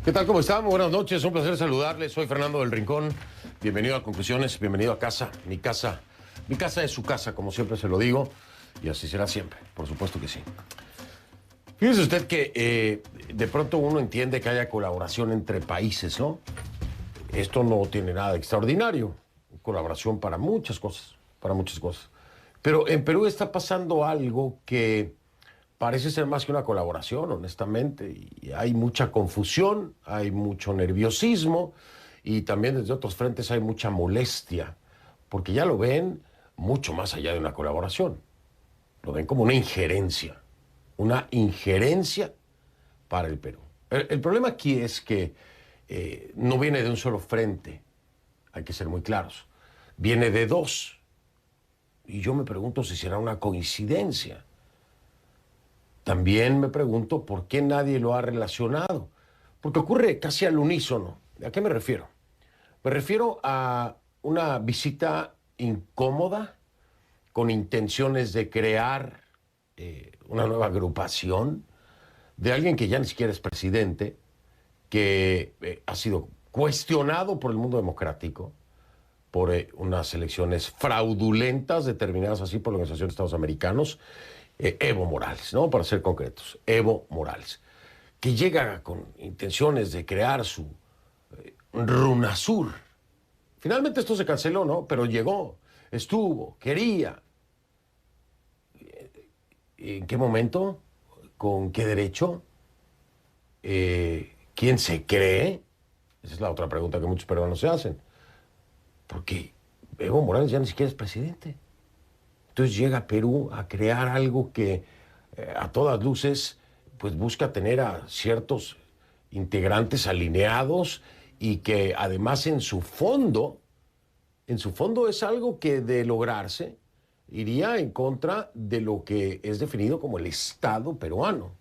¿Qué tal? ¿Cómo están? Muy buenas noches, un placer saludarles. Soy Fernando del Rincón. Bienvenido a Conclusiones, bienvenido a casa. Mi casa es su casa, como siempre se lo digo, y así será siempre, por supuesto que sí. Fíjese usted que de pronto uno entiende que haya colaboración entre países, ¿no? Esto no tiene nada de extraordinario. Colaboración para muchas cosas, para muchas cosas. Pero en Perú está pasando algo que parece ser más que una colaboración, honestamente, y hay mucha confusión, hay mucho nerviosismo y también desde otros frentes hay mucha molestia, porque ya lo ven mucho más allá de una colaboración, lo ven como una injerencia para el Perú. El problema aquí es que no viene de un solo frente, hay que ser muy claros, viene de dos, y yo me pregunto si será una coincidencia. También me pregunto por qué nadie lo ha relacionado, porque ocurre casi al unísono. ¿A qué me refiero? Me refiero a una visita incómoda con intenciones de crear una nueva agrupación de alguien que ya ni siquiera es presidente, que ha sido cuestionado por el mundo democrático, por unas elecciones fraudulentas determinadas así por la Organización de Estados Americanos, Evo Morales, ¿no? Para ser concretos, Evo Morales, que llega con intenciones de crear su RUNASUR. Finalmente esto se canceló, ¿no? Pero llegó, estuvo, quería. ¿En qué momento? ¿Con qué derecho? ¿Quién se cree? Esa es la otra pregunta que muchos peruanos se hacen. Porque Evo Morales ya ni siquiera es presidente. Entonces llega a Perú a crear algo que a todas luces pues busca tener a ciertos integrantes alineados y que además en su fondo es algo que de lograrse iría en contra de lo que es definido como el Estado peruano.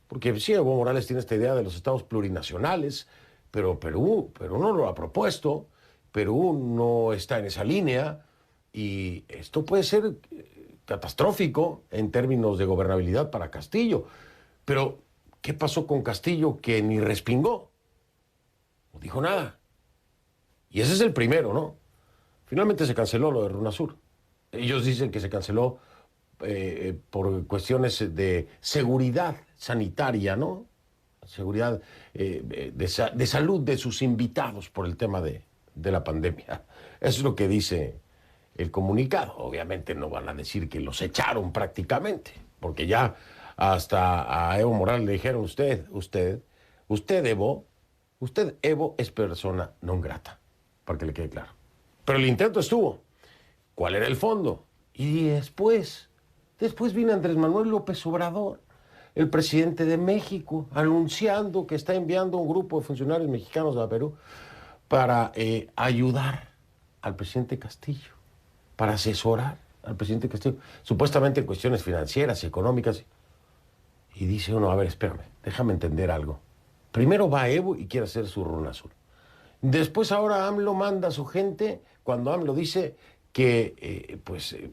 Porque sí, Evo Morales tiene esta idea de los estados plurinacionales, pero Perú no lo ha propuesto, Perú no está en esa línea y esto puede ser catastrófico en términos de gobernabilidad para Castillo. Pero, ¿qué pasó con Castillo que ni respingó? No dijo nada. Y ese es el primero, ¿no? Finalmente se canceló lo de RUNASUR. Ellos dicen que se canceló por cuestiones de seguridad sanitaria, ¿no? Seguridad de salud de sus invitados por el tema de la pandemia. Eso es lo que dice el comunicado. Obviamente no van a decir que los echaron prácticamente, porque ya hasta a Evo Morales le dijeron, usted Evo es persona non grata, para que le quede claro. Pero el intento estuvo. ¿Cuál era el fondo? Y después vino Andrés Manuel López Obrador, el presidente de México, anunciando que está enviando un grupo de funcionarios mexicanos a Perú para ayudar al presidente Castillo, para asesorar al presidente Castillo, supuestamente en cuestiones financieras y económicas. Y dice uno, a ver, espérame, déjame entender algo. Primero va Evo y quiere hacer su RUNASUR. Después ahora AMLO manda a su gente, cuando AMLO dice que,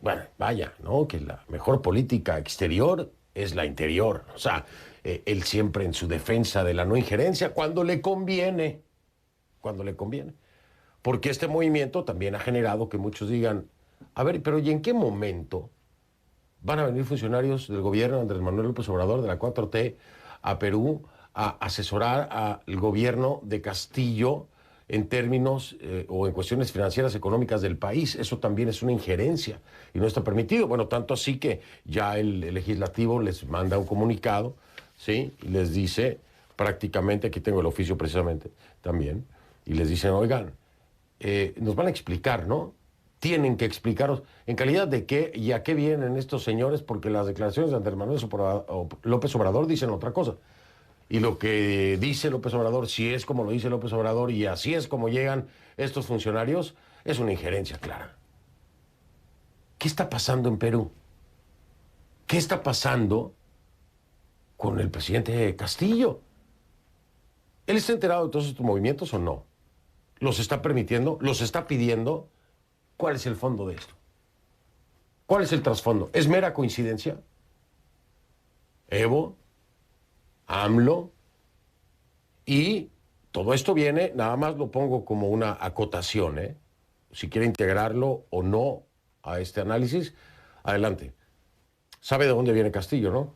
bueno, vaya, ¿no? Que la mejor política exterior es la interior. O sea, él siempre en su defensa de la no injerencia, cuando le conviene, cuando le conviene. Porque este movimiento también ha generado que muchos digan, a ver, pero ¿y en qué momento van a venir funcionarios del gobierno de Andrés Manuel López Obrador, de la 4T, a Perú, a asesorar al gobierno de Castillo en términos o en cuestiones financieras económicas del país? Eso también es una injerencia y no está permitido. Bueno, tanto así que ya el legislativo les manda un comunicado, ¿sí? Y les dice prácticamente, aquí tengo el oficio precisamente también, y les dicen, oigan, nos van a explicar, ¿no? Tienen que explicaros en calidad de qué y a qué vienen estos señores, porque las declaraciones de Andrés Manuel López Obrador dicen otra cosa. Y lo que dice López Obrador, si es como lo dice López Obrador y así es como llegan estos funcionarios, es una injerencia clara. ¿Qué está pasando en Perú? ¿Qué está pasando con el presidente Castillo? ¿Él está enterado de todos estos movimientos o no? ¿Los está permitiendo? ¿Los está pidiendo? ¿Cuál es el fondo de esto? ¿Cuál es el trasfondo? ¿Es mera coincidencia? Evo, AMLO Y todo esto viene, nada más lo pongo como una acotación, ¿eh? Si quiere integrarlo o no a este análisis, adelante. ¿Sabe de dónde viene Castillo, no?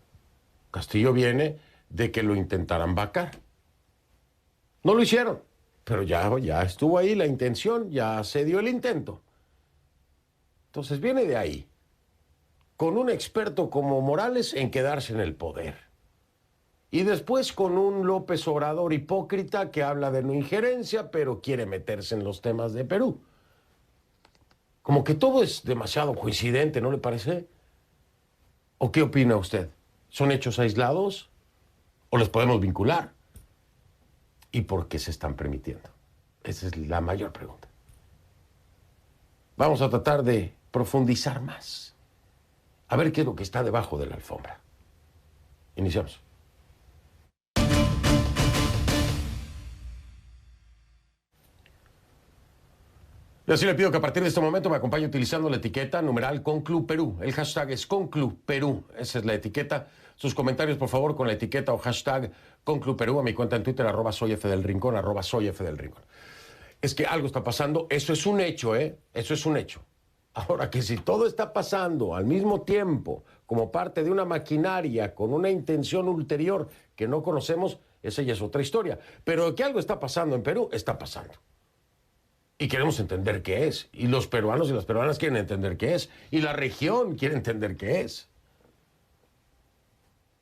Castillo viene de que lo intentaran vacar. No lo hicieron, pero ya estuvo ahí la intención, ya se dio el intento. Entonces viene de ahí, con un experto como Morales en quedarse en el poder. Y después con un López Obrador hipócrita que habla de no injerencia, pero quiere meterse en los temas de Perú. Como que todo es demasiado coincidente, ¿no le parece? ¿O qué opina usted? ¿Son hechos aislados o los podemos vincular? ¿Y por qué se están permitiendo? Esa es la mayor pregunta. Vamos a tratar de profundizar más. A ver qué es lo que está debajo de la alfombra. Iniciamos. Y así le pido que a partir de este momento me acompañe utilizando la etiqueta numeral ConCluPerú. El hashtag es ConCluPerú. Esa es la etiqueta. Sus comentarios, por favor, con la etiqueta o hashtag ConCluPerú a mi cuenta en Twitter, @soyfdelrincón, @soyfdelrincón. Es que algo está pasando. Eso es un hecho, ¿eh? Eso es un hecho. Ahora, que si todo está pasando al mismo tiempo, como parte de una maquinaria con una intención ulterior que no conocemos, esa ya es otra historia. Pero que algo está pasando en Perú, está pasando. Y queremos entender qué es. Y los peruanos y las peruanas quieren entender qué es. Y la región quiere entender qué es.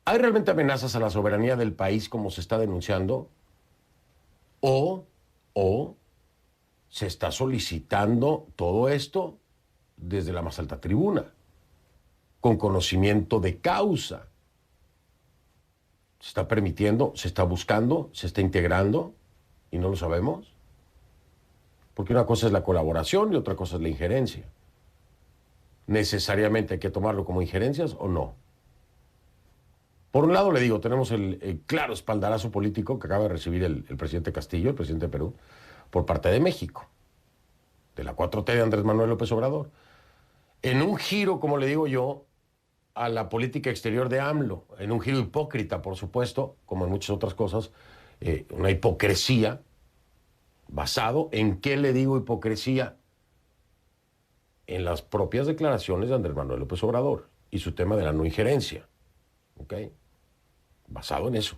¿Hay realmente amenazas a la soberanía del país como se está denunciando? ¿O se está solicitando todo esto desde la más alta tribuna, con conocimiento de causa? ¿Se está permitiendo, se está buscando, se está integrando y no lo sabemos? Porque una cosa es la colaboración y otra cosa es la injerencia. ¿Necesariamente hay que tomarlo como injerencias o no? Por un lado, le digo, tenemos el claro espaldarazo político que acaba de recibir el presidente Castillo, el presidente de Perú, por parte de México, de la 4T de Andrés Manuel López Obrador, en un giro, como le digo yo, a la política exterior de AMLO, en un giro hipócrita, por supuesto, como en muchas otras cosas, una hipocresía, basado en qué le digo hipocresía, en las propias declaraciones de Andrés Manuel López Obrador y su tema de la no injerencia, ¿ok? Basado en eso.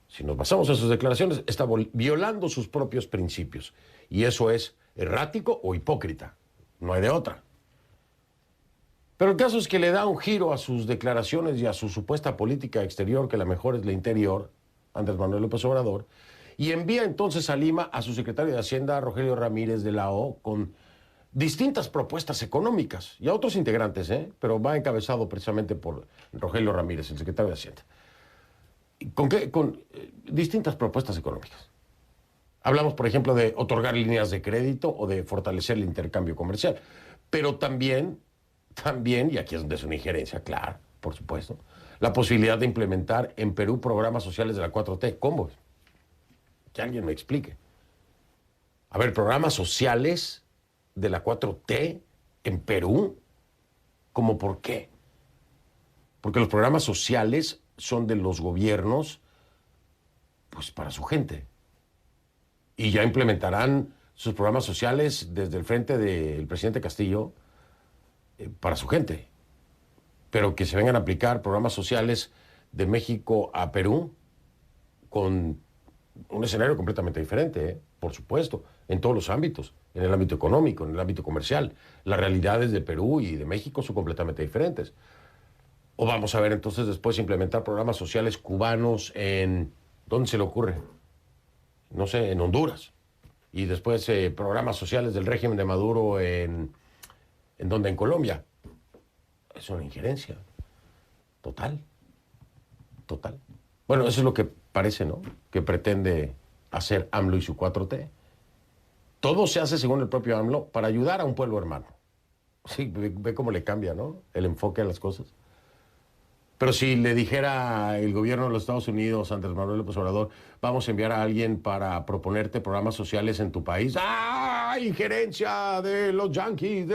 Si nos basamos en sus declaraciones, está violando sus propios principios. Y eso es errático o hipócrita. No hay de otra. Pero el caso es que le da un giro a sus declaraciones y a su supuesta política exterior, que la mejor es la interior, Andrés Manuel López Obrador, y envía entonces a Lima a su secretario de Hacienda, Rogelio Ramírez de la O, con distintas propuestas económicas, y a otros integrantes, pero va encabezado precisamente por Rogelio Ramírez, el secretario de Hacienda. ¿Con qué? Con distintas propuestas económicas. Hablamos, por ejemplo, de otorgar líneas de crédito o de fortalecer el intercambio comercial, pero también, y aquí es donde es una injerencia, claro, por supuesto, la posibilidad de implementar en Perú programas sociales de la 4T. ¿Cómo? Que alguien me explique. A ver, programas sociales de la 4T en Perú, ¿cómo por qué? Porque los programas sociales son de los gobiernos, pues para su gente. Y ya implementarán sus programas sociales desde el frente del presidente Castillo para su gente. Pero que se vengan a aplicar programas sociales de México a Perú con un escenario completamente diferente, por supuesto, en todos los ámbitos, en el ámbito económico, en el ámbito comercial. Las realidades de Perú y de México son completamente diferentes. O vamos a ver entonces después implementar programas sociales cubanos en... ¿Dónde se le ocurre? No sé, en Honduras. Y después programas sociales del régimen de Maduro ¿en dónde? En Colombia. Es una injerencia. Total. Total. Bueno, eso es lo que parece, ¿no? Que pretende hacer AMLO y su 4T. Todo se hace, según el propio AMLO, para ayudar a un pueblo hermano. Sí, ve cómo le cambia, ¿no? El enfoque a las cosas. Pero si le dijera el gobierno de los Estados Unidos, Andrés Manuel López Obrador, vamos a enviar a alguien para proponerte programas sociales en tu país. ¡Ah! Injerencia de los yanquis,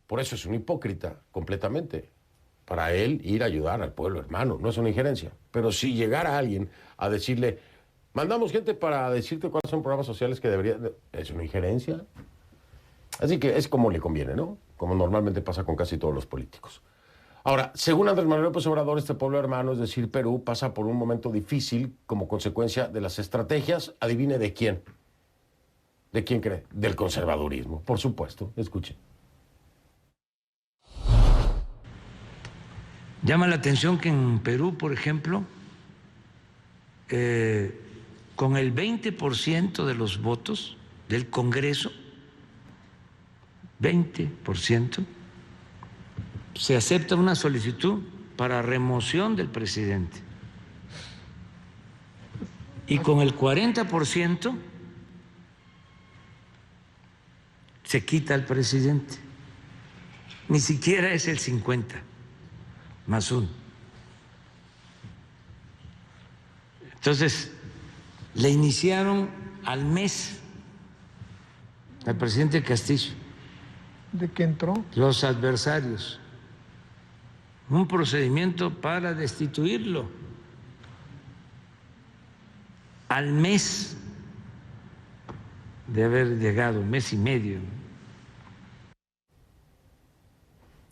Por eso es un hipócrita, completamente. para él ir a ayudar al pueblo hermano, no es una injerencia. Pero si llegara alguien a decirle, mandamos gente para decirte cuáles son programas sociales que debería, es una injerencia. Así que es como le conviene, ¿no? Como normalmente pasa con casi todos los políticos. Ahora, según Andrés Manuel López Obrador, este pueblo hermano, es decir, Perú, pasa por un momento difícil como consecuencia de las estrategias, adivine de quién. ¿De quién cree? Del conservadurismo, por supuesto. Escuche. Llama la atención que en Perú, por ejemplo, con el 20% de los votos del Congreso, 20%, se acepta una solicitud para remoción del presidente. Y con el 40% se quita al presidente. Ni siquiera es el 50 más 1. Entonces, le iniciaron al mes al presidente Castillo. ¿De qué entró? Los adversarios. Un procedimiento para destituirlo. Al mes de haber llegado, mes y medio.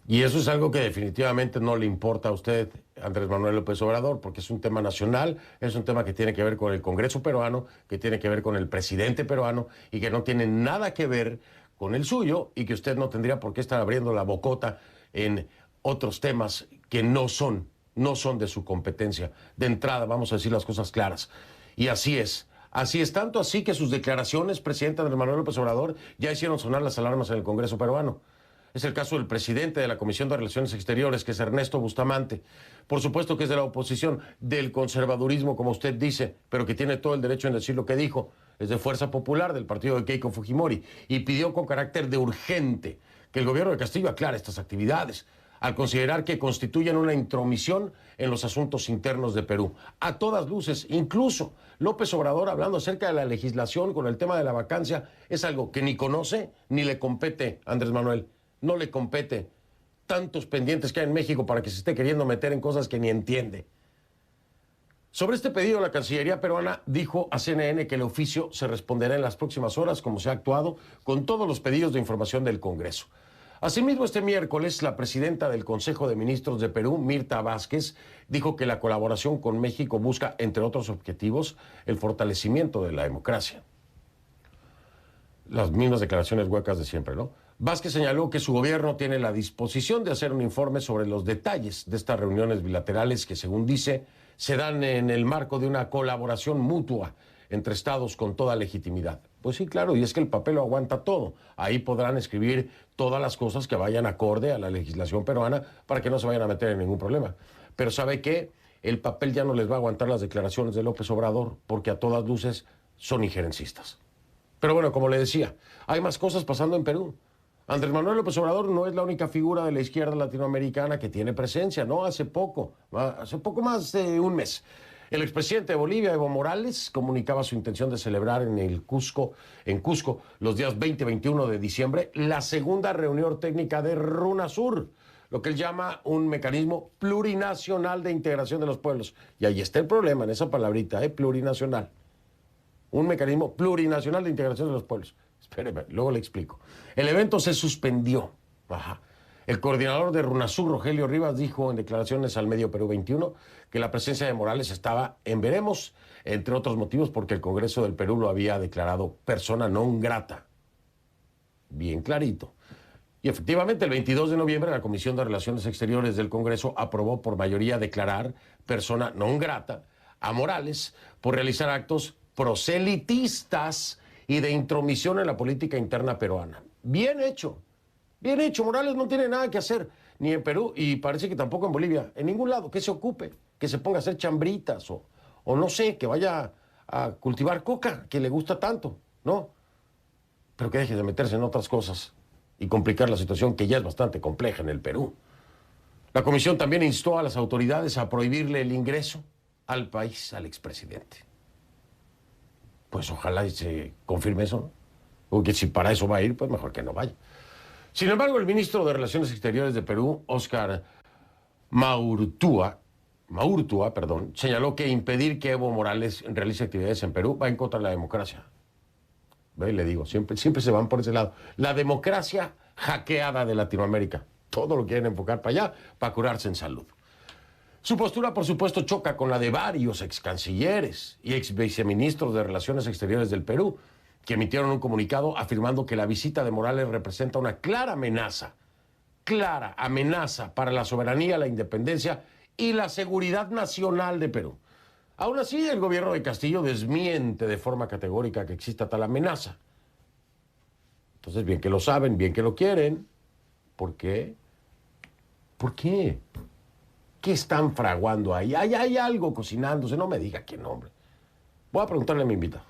Y eso es algo que definitivamente no le importa a usted, Andrés Manuel López Obrador, porque es un tema nacional, es un tema que tiene que ver con el Congreso peruano, que tiene que ver con el presidente peruano y que no tiene nada que ver con el suyo y que usted no tendría por qué estar abriendo la bocota en otros temas que no son de su competencia. De entrada, vamos a decir las cosas claras. Y así es. Así es, tanto así que sus declaraciones, presidente Andrés Manuel López Obrador, ya hicieron sonar las alarmas en el Congreso peruano. Es el caso del presidente de la Comisión de Relaciones Exteriores, que es Ernesto Bustamante. Por supuesto que es de la oposición, del conservadurismo, como usted dice, pero que tiene todo el derecho en decir lo que dijo. Es de Fuerza Popular, del partido de Keiko Fujimori, y pidió con carácter de urgente que el gobierno de Castillo aclare estas actividades, al considerar que constituyen una intromisión en los asuntos internos de Perú. A todas luces, incluso López Obrador, hablando acerca de la legislación con el tema de la vacancia, es algo que ni conoce ni le compete a Andrés Manuel. No le compete. Tantos pendientes que hay en México para que se esté queriendo meter en cosas que ni entiende. Sobre este pedido, la Cancillería peruana dijo a CNN que el oficio se responderá en las próximas horas, como se ha actuado con todos los pedidos de información del Congreso. Asimismo, este miércoles, la presidenta del Consejo de Ministros de Perú, Mirta Vázquez, dijo que la colaboración con México busca, entre otros objetivos, el fortalecimiento de la democracia. Las mismas declaraciones huecas de siempre, ¿no? Vázquez señaló que su gobierno tiene la disposición de hacer un informe sobre los detalles de estas reuniones bilaterales que, según dice, se dan en el marco de una colaboración mutua entre estados con toda legitimidad. Pues sí, claro, y es que el papel lo aguanta todo. Ahí podrán escribir todas las cosas que vayan acorde a la legislación peruana para que no se vayan a meter en ningún problema. Pero ¿sabe qué? El papel ya no les va a aguantar las declaraciones de López Obrador porque a todas luces son injerencistas. Pero bueno, como le decía, hay más cosas pasando en Perú. Andrés Manuel López Obrador no es la única figura de la izquierda latinoamericana que tiene presencia, ¿no? Hace poco más de un mes, el expresidente de Bolivia, Evo Morales, comunicaba su intención de celebrar en Cusco, los días 20 y 21 de diciembre, la segunda reunión técnica de RUNASUR, lo que él llama un mecanismo plurinacional de integración de los pueblos. Y ahí está el problema, en esa palabrita, plurinacional. Un mecanismo plurinacional de integración de los pueblos. Espéreme, luego le explico. El evento se suspendió. Ajá. El coordinador de RUNASUR, Rogelio Rivas, dijo en declaraciones al medio Perú 21 que la presencia de Morales estaba en veremos, entre otros motivos porque el Congreso del Perú lo había declarado persona non grata. Bien clarito. Y efectivamente, el 22 de noviembre, la Comisión de Relaciones Exteriores del Congreso aprobó por mayoría declarar persona non grata a Morales por realizar actos proselitistas y de intromisión en la política interna peruana. Bien hecho. Bien hecho. Morales no tiene nada que hacer, ni en Perú, y parece que tampoco en Bolivia, en ningún lado. Que se ocupe, que se ponga a hacer chambritas, o no sé, que vaya a cultivar coca, que le gusta tanto, ¿no? Pero que deje de meterse en otras cosas y complicar la situación que ya es bastante compleja en el Perú. La comisión también instó a las autoridades a prohibirle el ingreso al país al expresidente. Pues ojalá y se confirme eso, ¿no? Porque si para eso va a ir, pues mejor que no vaya. Sin embargo, el ministro de Relaciones Exteriores de Perú, Óscar Maurtua, señaló que impedir que Evo Morales realice actividades en Perú va en contra de la democracia. Ve, le digo, siempre se van por ese lado. La democracia hackeada de Latinoamérica. Todo lo quieren enfocar para allá, para curarse en salud. Su postura, por supuesto, choca con la de varios ex cancilleres y ex viceministros de Relaciones Exteriores del Perú, que emitieron un comunicado afirmando que la visita de Morales representa una clara amenaza para la soberanía, la independencia y la seguridad nacional de Perú. Aún así, el gobierno de Castillo desmiente de forma categórica que exista tal amenaza. Entonces, bien que lo saben, bien que lo quieren. ¿Por qué? ¿Por qué? ¿Qué están fraguando ahí? Hay algo cocinándose, no me diga qué nombre. Voy a preguntarle a mi invitado.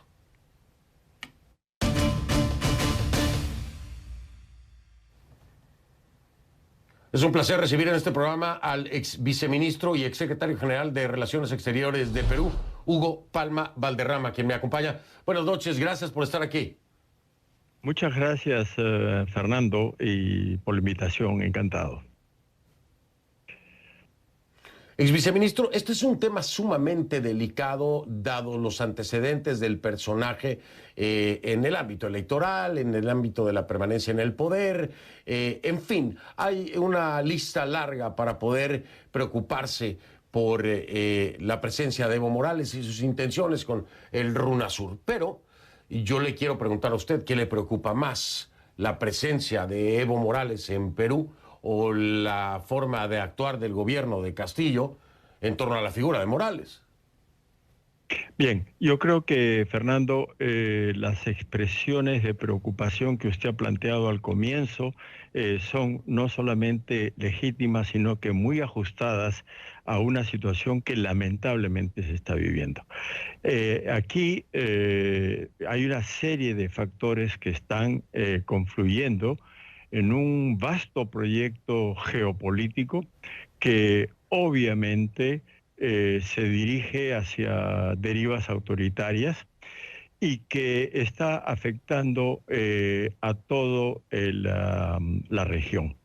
Es un placer recibir en este programa al ex viceministro y ex secretario general de Relaciones Exteriores de Perú, Hugo Palma Valderrama, quien me acompaña. Buenas noches, gracias por estar aquí. Muchas gracias, Fernando, y por la invitación, encantado. Ex viceministro, este es un tema sumamente delicado, dado los antecedentes del personaje en el ámbito electoral, en el ámbito de la permanencia en el poder, en fin, hay una lista larga para poder preocuparse por la presencia de Evo Morales y sus intenciones con el RUNASUR. Pero yo le quiero preguntar a usted, ¿qué le preocupa más? ¿La presencia de Evo Morales en Perú o la forma de actuar del gobierno de Castillo en torno a la figura de Morales? Bien, yo creo que, Fernando, las expresiones de preocupación que usted ha planteado al comienzo son no solamente legítimas, sino que muy ajustadas a una situación que lamentablemente se está viviendo. Aquí hay una serie de factores que están confluyendo en un vasto proyecto geopolítico que obviamente se dirige hacia derivas autoritarias y que está afectando a toda la región.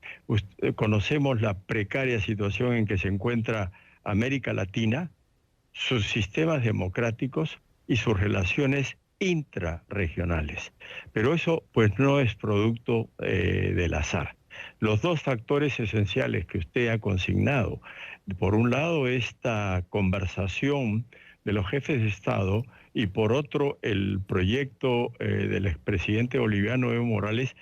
Conocemos la precaria situación en que se encuentra América Latina, sus sistemas democráticos y sus relaciones intrarregionales. Pero eso pues no es producto del azar. Los dos factores esenciales que usted ha consignado, por un lado esta conversación de los jefes de Estado y por otro el proyecto del expresidente boliviano Evo Morales,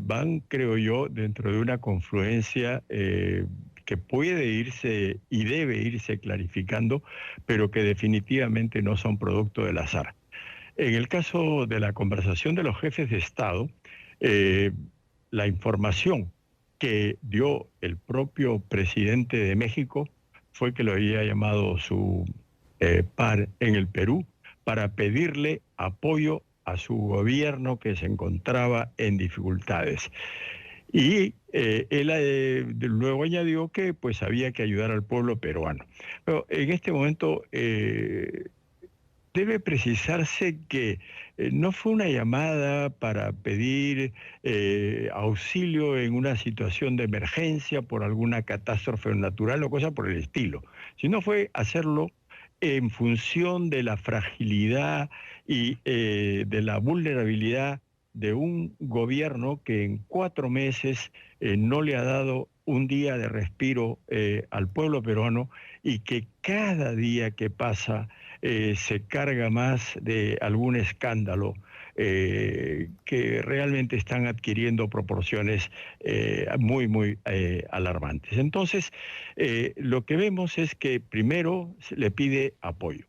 van, creo yo, dentro de una confluencia que puede irse y debe irse clarificando, pero que definitivamente no son producto del azar. En el caso de la conversación de los jefes de Estado, la información que dio el propio presidente de México fue que lo había llamado su par en el Perú para pedirle apoyo a su gobierno que se encontraba en dificultades. Y él luego añadió que pues había que ayudar al pueblo peruano. Pero en este momento debe precisarse que no fue una llamada para pedir auxilio en una situación de emergencia por alguna catástrofe natural o cosa por el estilo, sino fue hacerlo en función de la fragilidad y de la vulnerabilidad de un gobierno que en 4 meses no le ha dado un día de respiro al pueblo peruano y que cada día que pasa se carga más de algún escándalo que realmente están adquiriendo proporciones muy alarmantes. Entonces, lo que vemos es que primero se le pide apoyo.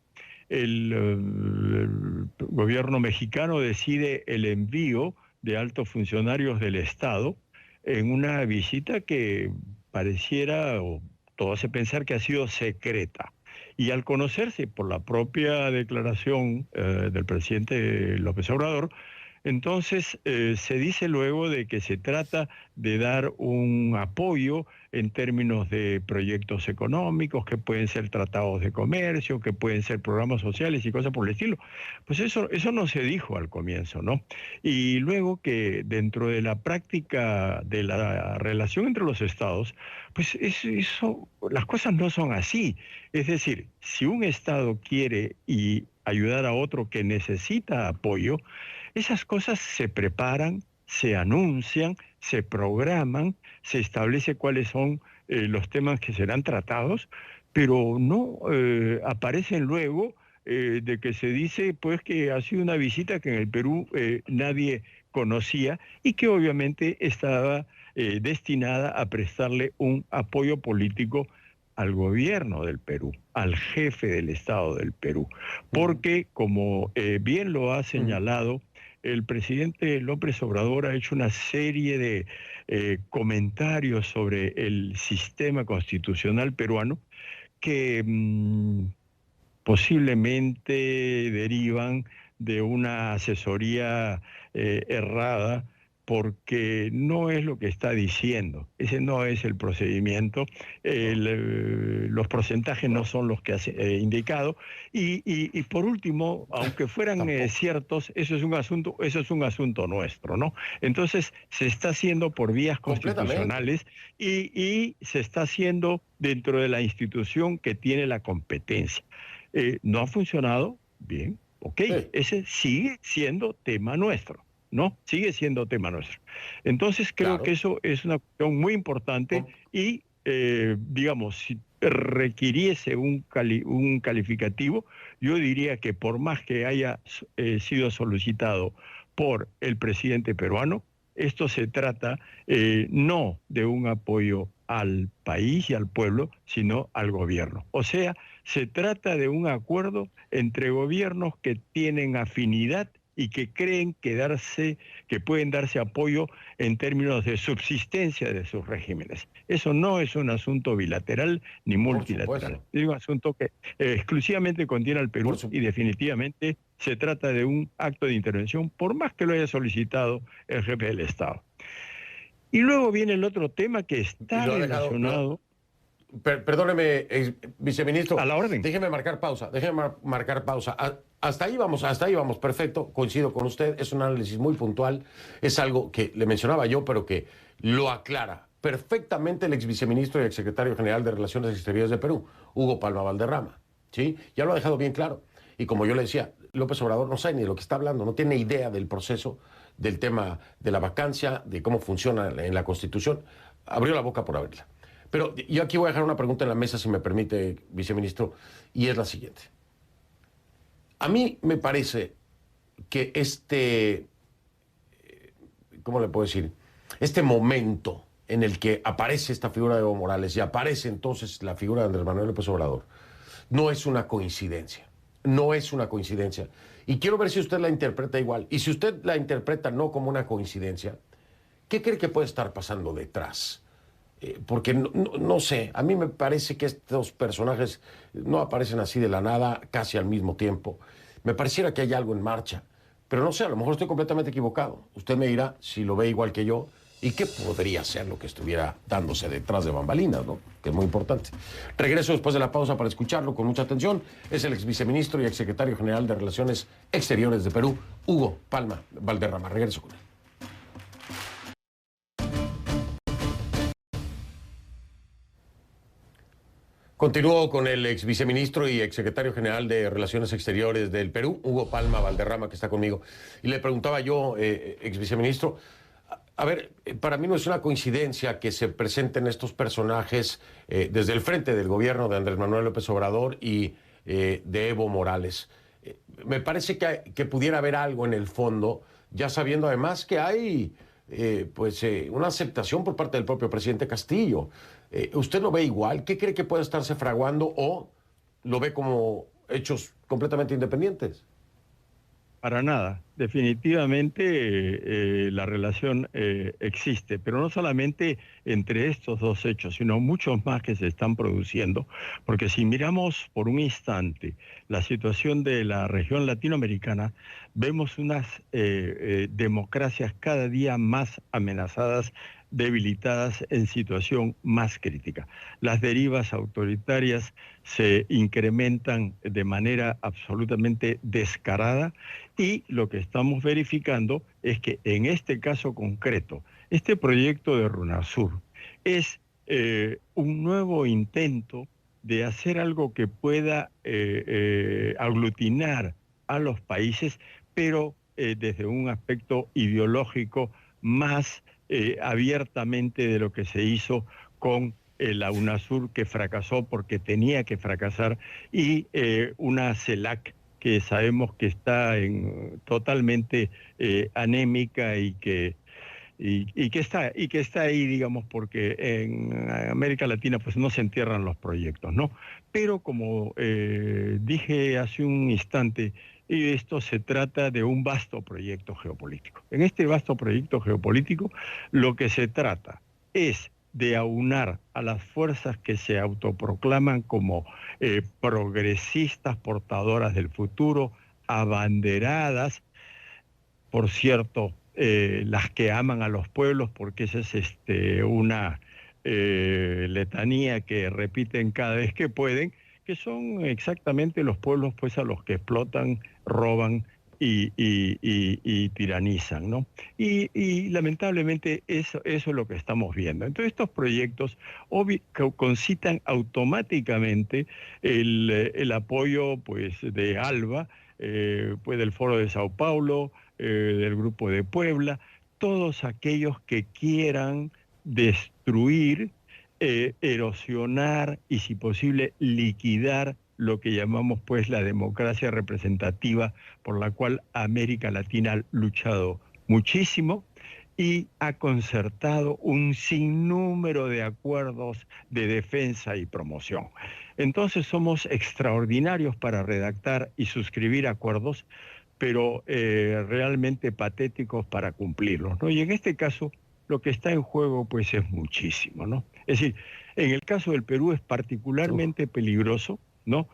El gobierno mexicano decide el envío de altos funcionarios del Estado en una visita que pareciera, o todo hace pensar que ha sido secreta. Y al conocerse por la propia declaración del presidente López Obrador, Entonces, se dice luego de que se trata de dar un apoyo en términos de proyectos económicos, que pueden ser tratados de comercio, que pueden ser programas sociales y cosas por el estilo. Pues eso no se dijo al comienzo, ¿no? Y luego que dentro de la práctica de la relación entre los estados, pues las cosas no son así. Es decir, si un estado quiere y ayudar a otro que necesita apoyo, esas cosas se preparan, se anuncian, se programan, se establece cuáles son los temas que serán tratados, pero no aparecen luego de que se dice pues que ha sido una visita que en el Perú nadie conocía y que obviamente estaba destinada a prestarle un apoyo político al gobierno del Perú, al jefe del Estado del Perú, porque como bien lo ha señalado, el presidente López Obrador ha hecho una serie de comentarios sobre el sistema constitucional peruano que posiblemente derivan de una asesoría errada, porque no es lo que está diciendo. Ese no es el procedimiento. Los porcentajes no son los que ha indicado. Y por último, aunque fueran ciertos, eso es un asunto nuestro, ¿no? Entonces, se está haciendo por vías constitucionales y se está haciendo dentro de la institución que tiene la competencia. ¿No ha funcionado? Bien, ok. Sí. Ese sigue siendo tema nuestro. ¿No? Sigue siendo tema nuestro. Entonces creo que eso es una cuestión muy importante y, digamos, si requiriese un calificativo, yo diría que por más que haya sido solicitado por el presidente peruano, esto se trata no de un apoyo al país y al pueblo, sino al gobierno. O sea, se trata de un acuerdo entre gobiernos que tienen afinidad y que creen que pueden darse apoyo en términos de subsistencia de sus regímenes. Eso no es un asunto bilateral ni multilateral. Es un asunto que exclusivamente contiene al Perú y definitivamente se trata de un acto de intervención, por más que lo haya solicitado el jefe del Estado. Y luego viene el otro tema que está relacionado... Perdóneme, viceministro. A la orden. Déjeme marcar pausa. Hasta ahí vamos, perfecto. Coincido con usted. Es un análisis muy puntual. Es algo que le mencionaba yo, pero que lo aclara perfectamente el ex viceministro y ex secretario general de Relaciones Exteriores de Perú, Hugo Palma Valderrama. ¿Sí? Ya lo ha dejado bien claro. Y como yo le decía, López Obrador no sabe ni de lo que está hablando, no tiene idea del proceso, del tema de la vacancia, de cómo funciona en la Constitución. Abrió la boca por abrirla. Pero yo aquí voy a dejar una pregunta en la mesa, si me permite, viceministro, y es la siguiente. A mí me parece que ¿cómo le puedo decir? Este momento en el que aparece esta figura de Evo Morales y aparece entonces la figura de Andrés Manuel López Obrador, no es una coincidencia. No es una coincidencia. Y quiero ver si usted la interpreta igual. Y si usted la interpreta no como una coincidencia, ¿qué cree que puede estar pasando detrás? Porque no sé, a mí me parece que estos personajes no aparecen así de la nada, casi al mismo tiempo. Me pareciera que hay algo en marcha, pero no sé, a lo mejor estoy completamente equivocado. Usted me dirá si lo ve igual que yo y qué podría ser lo que estuviera dándose detrás de bambalinas, ¿no? Que es muy importante. Regreso después de la pausa para escucharlo con mucha atención. Es el ex viceministro y ex secretario general de Relaciones Exteriores de Perú, Hugo Palma Valderrama. Regreso con él. Continúo con el ex viceministro y ex secretario general de Relaciones Exteriores del Perú, Hugo Palma Valderrama, que está conmigo. Y le preguntaba yo, ex viceministro, a ver, para mí no es una coincidencia que se presenten estos personajes desde el frente del gobierno de Andrés Manuel López Obrador y de Evo Morales. Me parece que pudiera haber algo en el fondo, ya sabiendo además que hay una aceptación por parte del propio presidente Castillo. ¿Usted lo ve igual? ¿Qué cree que puede estarse fraguando o lo ve como hechos completamente independientes? Para nada. Definitivamente la relación existe, pero no solamente entre estos dos hechos, sino muchos más que se están produciendo, porque si miramos por un instante la situación de la región latinoamericana, vemos unas democracias cada día más amenazadas, debilitadas, en situación más crítica. Las derivas autoritarias se incrementan de manera absolutamente descarada y lo que estamos verificando es que en este caso concreto, este proyecto de RUNASUR es un nuevo intento de hacer algo que pueda aglutinar a los países, pero desde un aspecto ideológico más abiertamente de lo que se hizo con la UNASUR, que fracasó porque tenía que fracasar, y una CELAC que sabemos que está totalmente anémica y que está ahí, digamos, porque en América Latina pues no se entierran los proyectos, ¿no? Pero como dije hace un instante, esto se trata de un vasto proyecto geopolítico. En este vasto proyecto geopolítico lo que se trata es de aunar a las fuerzas que se autoproclaman como progresistas, portadoras del futuro, abanderadas, por cierto, las que aman a los pueblos, porque esa es una letanía que repiten cada vez que pueden, que son exactamente los pueblos pues a los que explotan, roban y tiranizan, ¿no? Y lamentablemente eso es lo que estamos viendo. Entonces estos proyectos concitan automáticamente el apoyo pues de ALBA, pues del Foro de Sao Paulo, del Grupo de Puebla, todos aquellos que quieran destruir, erosionar y, si posible, liquidar lo que llamamos pues la democracia representativa, por la cual América Latina ha luchado muchísimo y ha concertado un sinnúmero de acuerdos de defensa y promoción. Entonces somos extraordinarios para redactar y suscribir acuerdos, pero realmente patéticos para cumplirlos, ¿no? Y en este caso lo que está en juego pues es muchísimo, ¿no? Es decir, en el caso del Perú es particularmente peligroso, ¿no?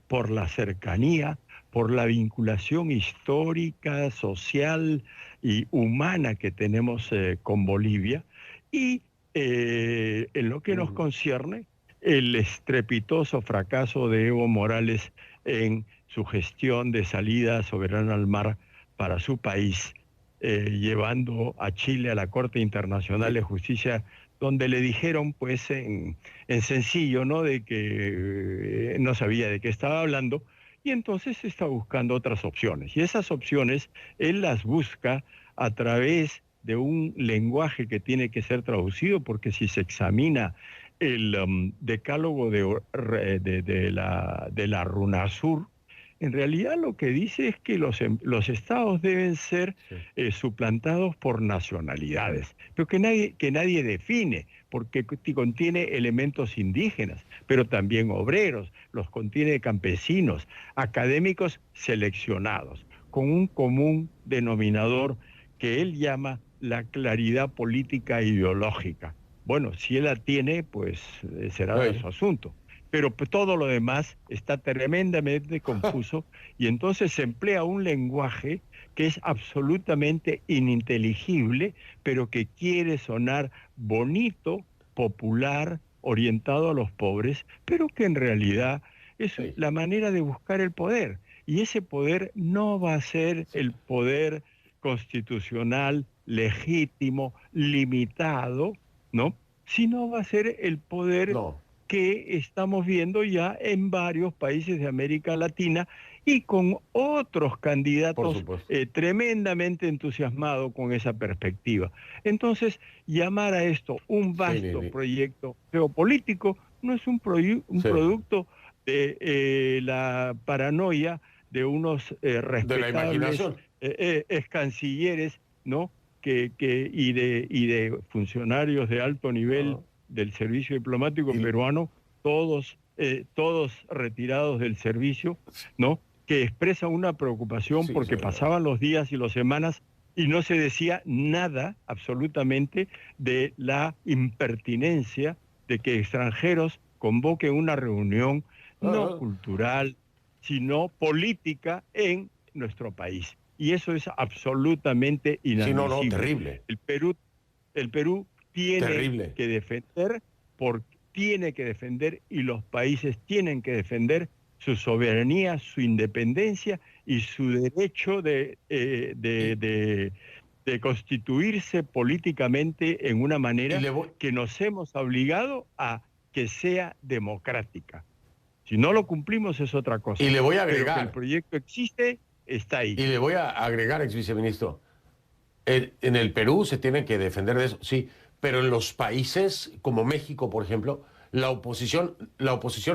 Por la cercanía, por la vinculación histórica, social y humana que tenemos con Bolivia, y en lo que nos concierne, el estrepitoso fracaso de Evo Morales en su gestión de salida soberana al mar para su país, llevando a Chile a la Corte Internacional de Justicia, donde le dijeron, pues, en sencillo, ¿no?, de que no sabía de qué estaba hablando, y entonces está buscando otras opciones. Y esas opciones él las busca a través de un lenguaje que tiene que ser traducido, porque si se examina el decálogo de la RUNASUR, en realidad lo que dice es que los estados deben ser suplantados por nacionalidades, pero que nadie define, porque contiene elementos indígenas, pero también obreros, los contiene campesinos, académicos seleccionados, con un común denominador que él llama la claridad política e ideológica. Bueno, si él la tiene, pues será su asunto. Pero todo lo demás está tremendamente confuso y entonces se emplea un lenguaje que es absolutamente ininteligible, pero que quiere sonar bonito, popular, orientado a los pobres, pero que en realidad es la manera de buscar el poder. Y ese poder no va a ser el poder constitucional, legítimo, limitado, ¿no? Sino va a ser el poder que estamos viendo ya en varios países de América Latina y con otros candidatos tremendamente entusiasmados con esa perspectiva. Entonces, llamar a esto un vasto proyecto geopolítico no es un producto de la paranoia de unos respetables ex cancilleres, ¿no?, y de funcionarios de alto nivel del servicio diplomático peruano, todos retirados del servicio, ¿no?, que expresa una preocupación porque pasaban los días y las semanas y no se decía nada absolutamente de la impertinencia de que extranjeros convoquen una reunión no cultural, sino política en nuestro país. Y eso es absolutamente inadmisible. Sí, no, terrible. El Perú tiene que defender, tiene que defender, y los países tienen que defender su soberanía, su independencia y su derecho de constituirse políticamente en una manera que nos hemos obligado a que sea democrática. Si no lo cumplimos es otra cosa. Y le voy a agregar. Pero que el proyecto existe, está ahí. Y le voy a agregar, ex viceministro, en el Perú se tiene que defender de eso, sí, pero en los países como México, por ejemplo, la oposición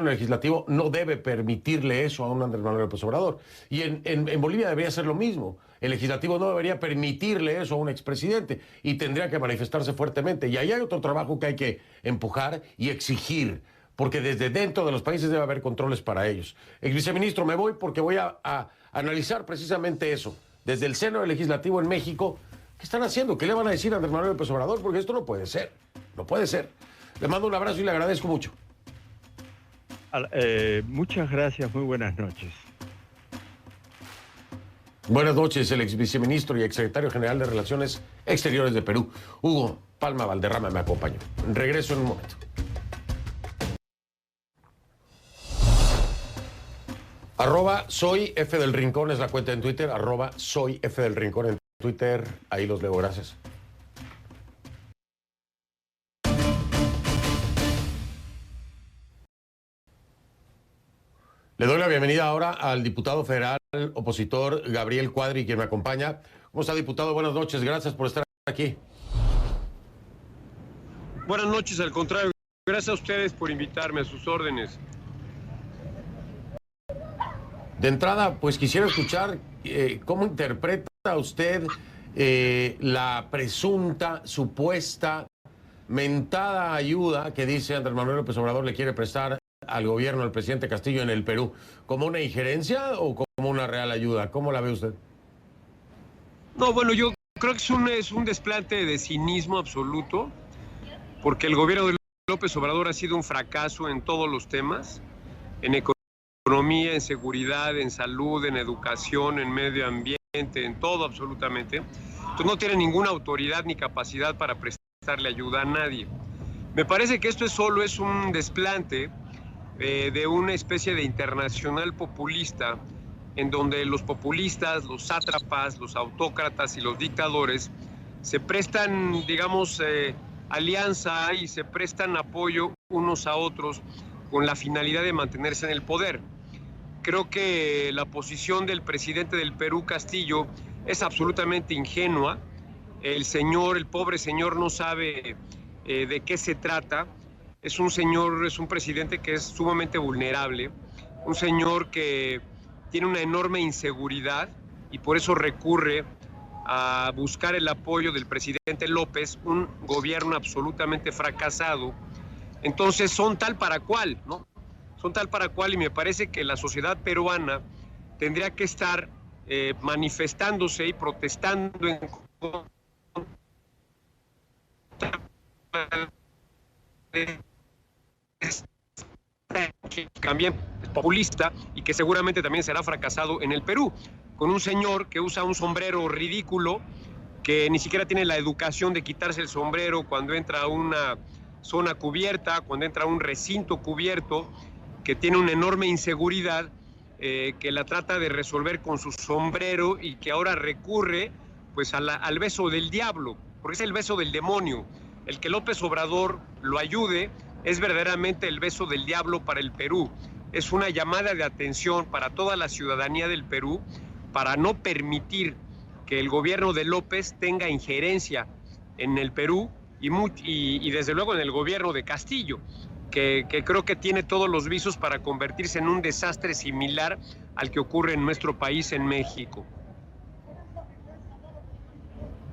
legislativa no debe permitirle eso a un Andrés Manuel López Obrador. Y en Bolivia debería ser lo mismo. El legislativo no debería permitirle eso a un expresidente y tendría que manifestarse fuertemente. Y ahí hay otro trabajo que hay que empujar y exigir, porque desde dentro de los países debe haber controles para ellos. Ex viceministro, me voy porque voy a analizar precisamente eso. Desde el seno del legislativo en México, ¿qué están haciendo? ¿Qué le van a decir a Andrés Manuel López Obrador? Porque esto no puede ser. No puede ser. Le mando un abrazo y le agradezco mucho. Muchas gracias, muy buenas noches. Buenas noches, el ex viceministro y ex secretario general de Relaciones Exteriores de Perú, Hugo Palma Valderrama, me acompañó. Regreso en un momento. @soy F del Rincón es la cuenta en Twitter, @soy F del Rincón en Twitter, ahí los leo, gracias. Le doy la bienvenida ahora al diputado federal opositor Gabriel Cuadri, quien me acompaña. ¿Cómo está, diputado? Buenas noches, gracias por estar aquí. Buenas noches, al contrario, gracias a ustedes por invitarme, a sus órdenes. De entrada, pues quisiera escuchar cómo interpreta usted la presunta, supuesta, mentada ayuda que dice Andrés Manuel López Obrador le quiere prestar al gobierno del presidente Castillo en el Perú. ¿Como una injerencia o como una real ayuda? ¿Cómo la ve usted? No, bueno, yo creo que es un desplante de cinismo absoluto, porque el gobierno de López Obrador ha sido un fracaso en todos los temas, en economía, en seguridad, en salud, en educación, en medio ambiente, en todo absolutamente. Entonces no tiene ninguna autoridad ni capacidad para prestarle ayuda a nadie. Me parece que esto solo es un desplante de una especie de internacional populista, en donde los populistas, los sátrapas, los autócratas y los dictadores se prestan, digamos, alianza y se prestan apoyo unos a otros con la finalidad de mantenerse en el poder. Creo que la posición del presidente del Perú, Castillo, es absolutamente ingenua. El pobre señor no sabe de qué se trata. Es un presidente que es sumamente vulnerable, un señor que tiene una enorme inseguridad y por eso recurre a buscar el apoyo del presidente López, un gobierno absolutamente fracasado. Entonces son tal para cual, ¿no? Son tal para cual, y me parece que la sociedad peruana tendría que estar manifestándose y protestando en contra que también es populista y que seguramente también será fracasado en el Perú, con un señor que usa un sombrero ridículo, que ni siquiera tiene la educación de quitarse el sombrero cuando entra a una zona cubierta, cuando entra a un recinto cubierto, que tiene una enorme inseguridad, que la trata de resolver con su sombrero y que ahora recurre pues al beso del diablo, porque es el beso del demonio. El que López Obrador lo ayude es verdaderamente el beso del diablo para el Perú. Es una llamada de atención para toda la ciudadanía del Perú para no permitir que el gobierno de López tenga injerencia en el Perú y desde luego en el gobierno de Castillo, que creo que tiene todos los visos para convertirse en un desastre similar al que ocurre en nuestro país, en México.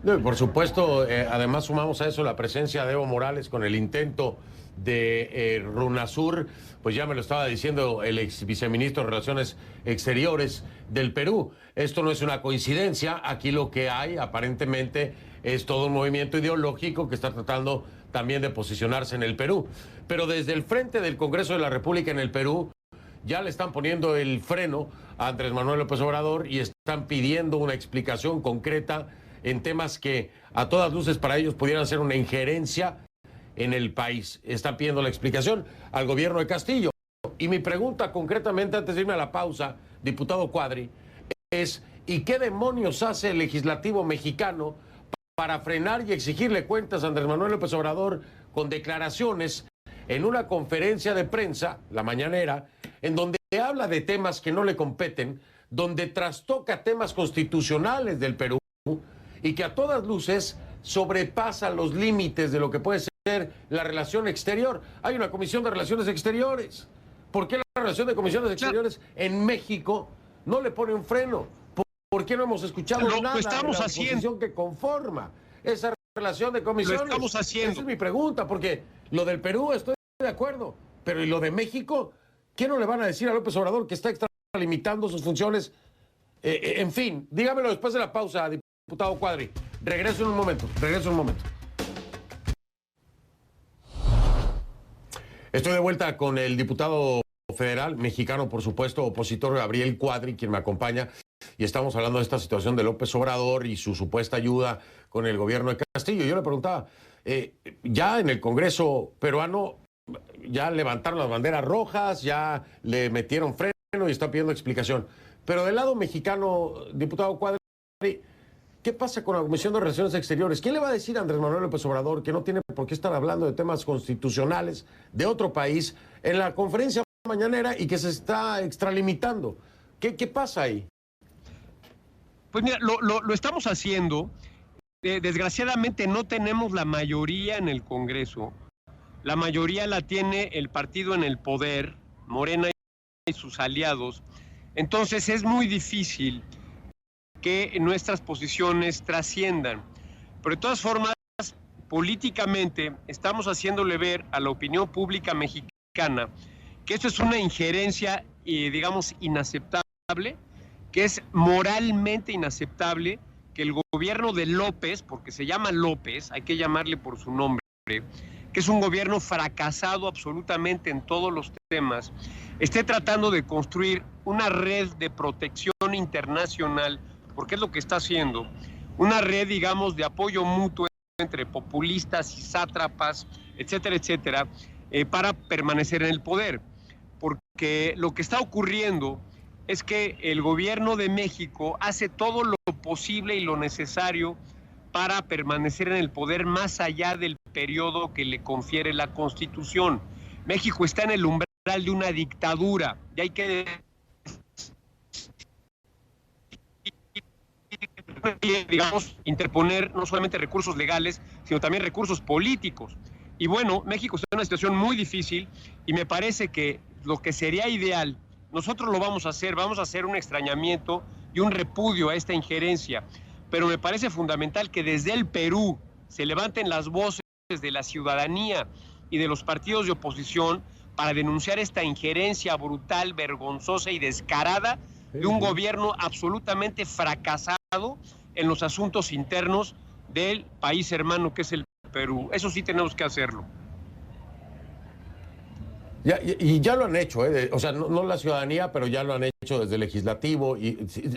Por supuesto, además sumamos a eso la presencia de Evo Morales con el intento de RUNASUR, pues ya me lo estaba diciendo el ex viceministro de Relaciones Exteriores del Perú. Esto no es una coincidencia, aquí lo que hay aparentemente es todo un movimiento ideológico que está tratando también de posicionarse en el Perú. Pero desde el frente del Congreso de la República en el Perú ya le están poniendo el freno a Andrés Manuel López Obrador y están pidiendo una explicación concreta en temas que a todas luces para ellos pudieran ser una injerencia en el país. Están pidiendo la explicación al gobierno de Castillo. Y mi pregunta concretamente, antes de irme a la pausa, diputado Cuadri, es ¿y qué demonios hace el legislativo mexicano para frenar y exigirle cuentas a Andrés Manuel López Obrador con declaraciones en una conferencia de prensa, la mañanera, en donde habla de temas que no le competen, donde trastoca temas constitucionales del Perú y que a todas luces sobrepasa los límites de lo que puede ser la relación exterior? Hay una comisión de relaciones exteriores. ¿Por qué la relación de comisiones exteriores en México no le pone un freno? ¿Por qué no hemos escuchado nada lo estamos de la haciendo. oposición que conforma esa relación de comisiones? Lo estamos haciendo. Esa es mi pregunta, porque lo del Perú estoy de acuerdo, pero ¿y lo de México? ¿Qué no le van a decir a López Obrador que está extralimitando sus funciones? En fin, dígamelo después de la pausa, diputado Cuadri. Regreso en un momento. Estoy de vuelta con el diputado federal, mexicano, por supuesto, opositor Gabriel Cuadri, quien me acompaña, y estamos hablando de esta situación de López Obrador y su supuesta ayuda con el gobierno de Castillo. Yo le preguntaba, ya en el Congreso peruano, ya levantaron las banderas rojas, ya le metieron freno y está pidiendo explicación. Pero del lado mexicano, diputado Cuadri, ¿qué pasa con la Comisión de Relaciones Exteriores? ¿Quién le va a decir a Andrés Manuel López Obrador que no tiene por qué estar hablando de temas constitucionales de otro país en la conferencia mañanera y que se está extralimitando? ¿Qué pasa ahí? Pues mira, lo estamos haciendo. Desgraciadamente no tenemos la mayoría en el Congreso. La mayoría la tiene el partido en el poder, Morena y sus aliados. Entonces es muy difícil que nuestras posiciones trasciendan. Pero de todas formas, políticamente estamos haciéndole ver a la opinión pública mexicana que esto es una injerencia, digamos, inaceptable, que es moralmente inaceptable que el gobierno de López, porque se llama López, hay que llamarle por su nombre, que es un gobierno fracasado absolutamente en todos los temas, esté tratando de construir una red de protección internacional, porque es lo que está haciendo, una red, digamos, de apoyo mutuo entre populistas y sátrapas, etcétera, etcétera, para permanecer en el poder. Porque lo que está ocurriendo es que el gobierno de México hace todo lo posible y lo necesario para permanecer en el poder más allá del periodo que le confiere la Constitución. México está en el umbral de una dictadura y hay que, digamos, interponer no solamente recursos legales, sino también recursos políticos. Y bueno, México está en una situación muy difícil y me parece que lo que sería ideal, nosotros lo vamos a hacer un extrañamiento y un repudio a esta injerencia, pero me parece fundamental que desde el Perú se levanten las voces de la ciudadanía y de los partidos de oposición para denunciar esta injerencia brutal, vergonzosa y descarada de un gobierno absolutamente fracasado en los asuntos internos del país hermano que es el Perú. Eso sí tenemos que hacerlo. Y ya lo han hecho, o sea, no la ciudadanía, pero ya lo han hecho desde el legislativo.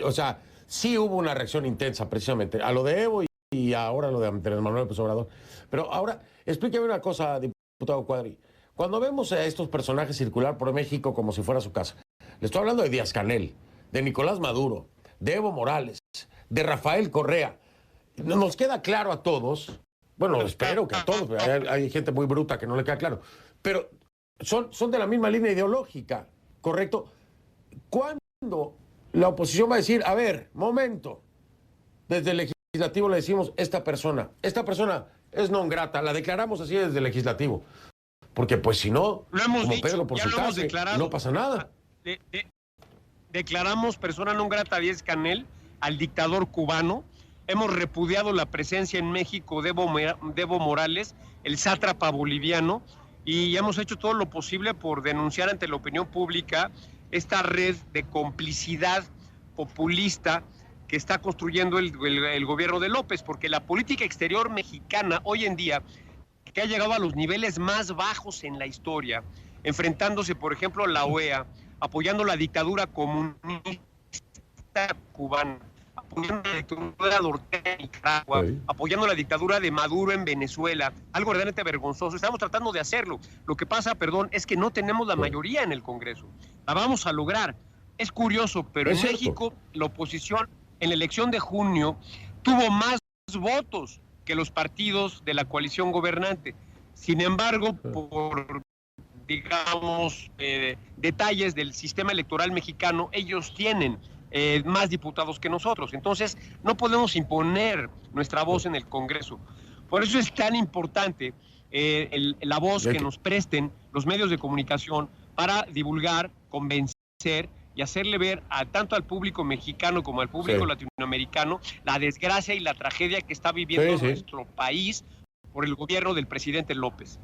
O sea, sí hubo una reacción intensa precisamente a lo de Evo y ahora a lo de Andrés Manuel López Obrador. Pero ahora, explíqueme una cosa, diputado Cuadri. Cuando vemos a estos personajes circular por México como si fuera su casa, le estoy hablando de Díaz-Canel, de Nicolás Maduro, de Evo Morales, de Rafael Correa. Nos queda claro a todos, bueno, espero que a todos, hay gente muy bruta que no le queda claro, pero son de la misma línea ideológica, ¿correcto? ¿Cuándo la oposición va a decir, a ver, momento, desde el legislativo le decimos, esta persona es non grata, la declaramos así desde el legislativo? Porque pues si no, como dicho, Pedro por su casa, no pasa nada. Declaramos persona non grata a Díaz-Canel, al dictador cubano. Hemos repudiado la presencia en México de Evo Morales, el sátrapa boliviano. y hemos hecho todo lo posible por denunciar ante la opinión pública esta red de complicidad populista que está construyendo el gobierno de López, porque la política exterior mexicana hoy en día, que ha llegado a los niveles más bajos en la historia, enfrentándose, por ejemplo, a la OEA, apoyando la dictadura comunista cubana, apoyando la dictadura de Ortega en Nicaragua, apoyando la dictadura de Maduro en Venezuela, algo verdaderamente vergonzoso. Estamos tratando de hacerlo. Lo que pasa, es que no tenemos la mayoría en el Congreso. La vamos a lograr. Es curioso, pero en México la oposición en la elección de junio tuvo más votos que los partidos de la coalición gobernante. Sin embargo, por, digamos, detalles del sistema electoral mexicano, ellos tienen más diputados que nosotros. Entonces, no podemos imponer nuestra voz en el Congreso. Por eso es tan importante la voz que nos presten los medios de comunicación para divulgar, convencer y hacerle ver tanto al público mexicano como al público latinoamericano la desgracia y la tragedia que está viviendo nuestro país por el gobierno del presidente López.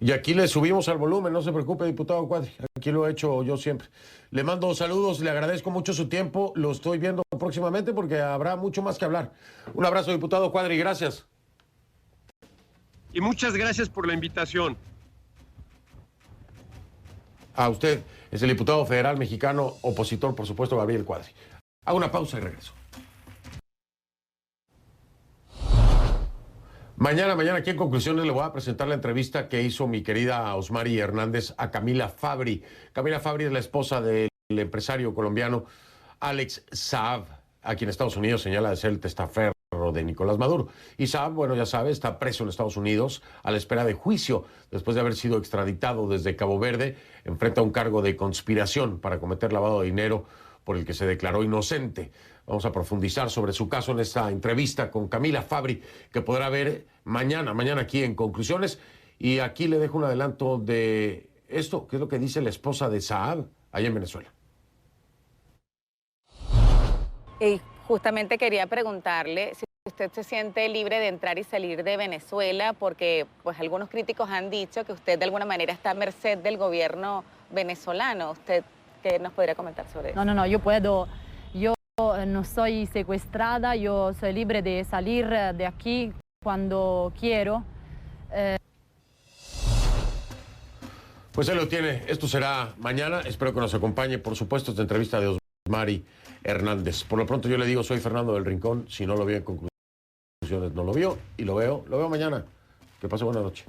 Y aquí le subimos al volumen, no se preocupe, diputado Cuadri, aquí lo he hecho yo siempre. Le mando saludos, le agradezco mucho su tiempo, lo estoy viendo próximamente porque habrá mucho más que hablar. Un abrazo, diputado Cuadri, gracias. Y muchas gracias por la invitación. A usted, es el diputado federal mexicano, opositor, por supuesto, Gabriel Cuadri. Hago una pausa y regreso. Mañana aquí en Conclusiones le voy a presentar la entrevista que hizo mi querida Osmari Hernández a Camila Fabri. Camila Fabri es la esposa del empresario colombiano Alex Saab, a quien Estados Unidos señala de ser el testaferro de Nicolás Maduro. Y Saab, bueno, ya sabe, está preso en Estados Unidos a la espera de juicio después de haber sido extraditado desde Cabo Verde. Enfrenta un cargo de conspiración para cometer lavado de dinero por el que se declaró inocente. Vamos a profundizar sobre su caso en esta entrevista con Camila Fabri, que podrá ver mañana aquí en Conclusiones. Y aquí le dejo un adelanto de esto, que es lo que dice la esposa de Saab allá en Venezuela. Y justamente quería preguntarle si usted se siente libre de entrar y salir de Venezuela, porque pues algunos críticos han dicho que usted de alguna manera está a merced del gobierno venezolano. ¿Usted qué nos podría comentar sobre eso? No, yo puedo, yo no soy secuestrada, yo soy libre de salir de aquí cuando quiero. Pues él lo tiene, esto será mañana, espero que nos acompañe, por supuesto, esta entrevista de Osmari Hernández. Por lo pronto yo le digo, soy Fernando del Rincón, si no lo vio en Conclusiones, no lo vio, y lo veo mañana. Que pase buena noche.